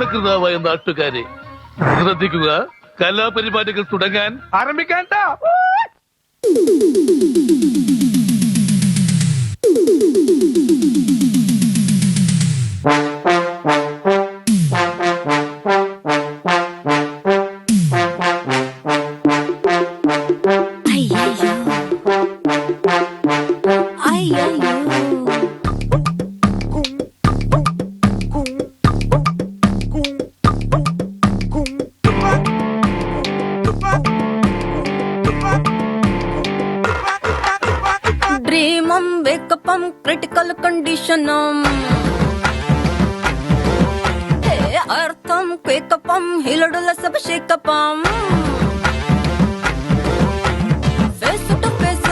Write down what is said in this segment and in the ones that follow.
അനധികൃതമായ നാട്ടുകാരെ ശ്രദ്ധിക്കുക. കലാപരിപാടികൾ തുടങ്ങാൻ ആരംഭിക്കാൻ. Critical condition hey artham quake upam hilodula sab shake upam face to face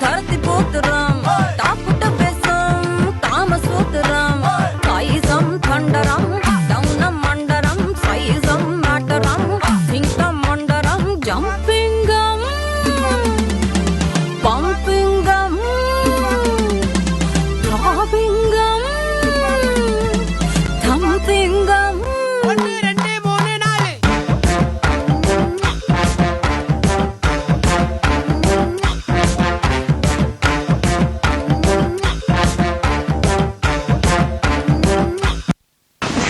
dharati potram top to face kamasutram kaisam thundaram downam mandaram saisam mataram thinka mandaram jumping pumping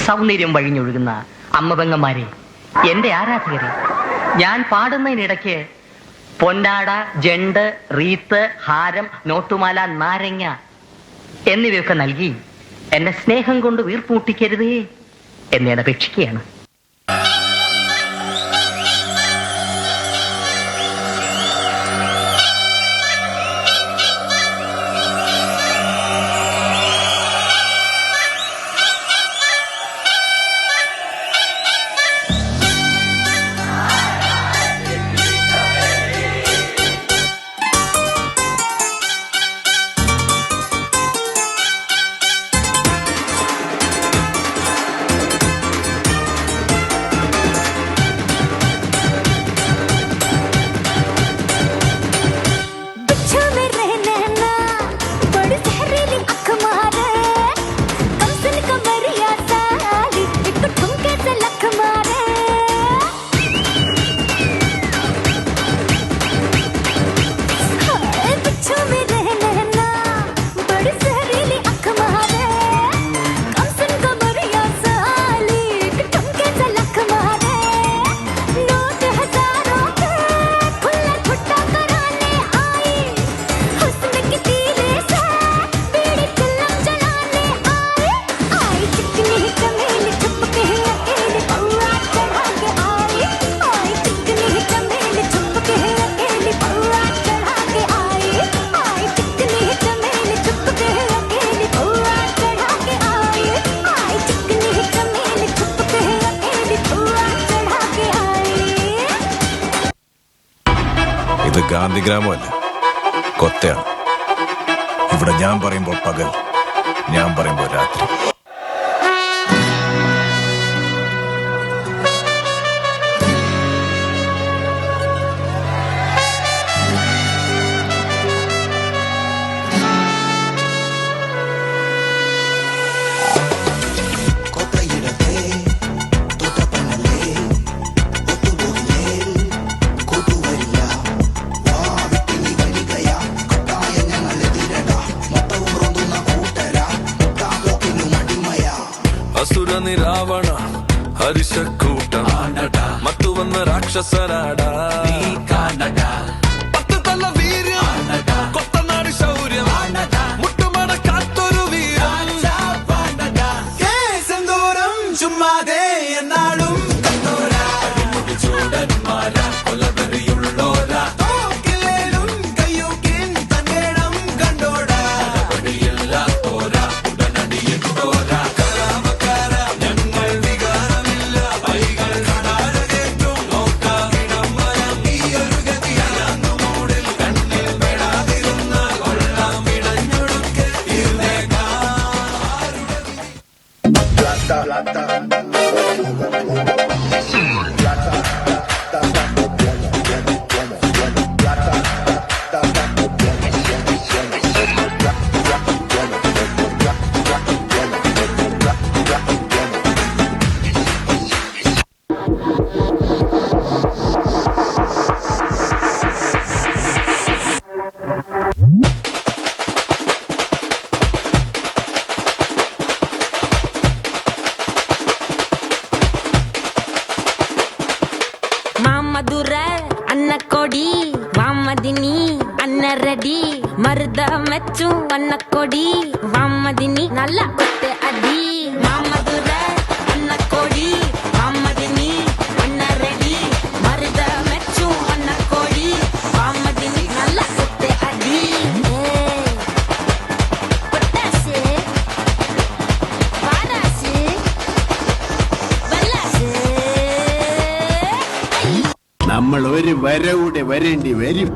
സൗന്ദര്യം വഴിഞ്ഞൊഴുകുന്ന അമ്മപെങ്ങന്മാരെ, എന്റെ ആരാധകരെ, ഞാൻ പാടുന്നതിനിടയ്ക്ക് പൊന്നാട, ജണ്ട്, റീത്ത്, ഹാരം, നോട്ടുമാല, നാരങ്ങ എന്നിവയൊക്കെ നൽകി എന്നെ സ്നേഹം കൊണ്ട് വീർപ്പൂട്ടിക്കരുതേ എന്ന് ഞാൻ അപേക്ഷിക്കുകയാണ്. ഇത് ഗാന്ധിഗ്രാമമല്ല, കൊത്തയാണ്. ഇവിടെ ഞാൻ പറയുമ്പോൾ പകൽ, ഞാൻ പറയുമ്പോൾ രാത്രി. ಅಸುರನಿ ರಾವಣ ಹರಿಶಕ್ಕೂಟ ಮತ್ತು ವನ್ನ ರಾಕ್ಷಸರಾಡ പത്ത് തല വീര്യം കൊത്തനാട് ശൗര്യം മുട്ടുമട കാത്തൊരു വീരം കേസെന്തോരം ചുമ്മാതെ എന്നാളും ചൂടന്മാര കൊലവെറിയുള്ളോര കയ്യൂക്കിൻ തന്നേടം കണ്ടോടാ തോര ഉടനടിയിട്ടോര மாமதுர அன்னக்கொடி வாமதினி அன்னரடி மருத மெச்சும் அன்னக்கொடி வாமதினி நல்லா கொத்து அடி மாமதுர அன்னக்கொடி வாமதினி அன்னரடி மருத மெச்சும் அன்னக்கொடி வாமதினி நல்லா கொத்து அடி பட்டாசு பாராசு വല്ലാസ് നമ്മൾ ഒരു വരവൂടെ വരേണ്ടി വരും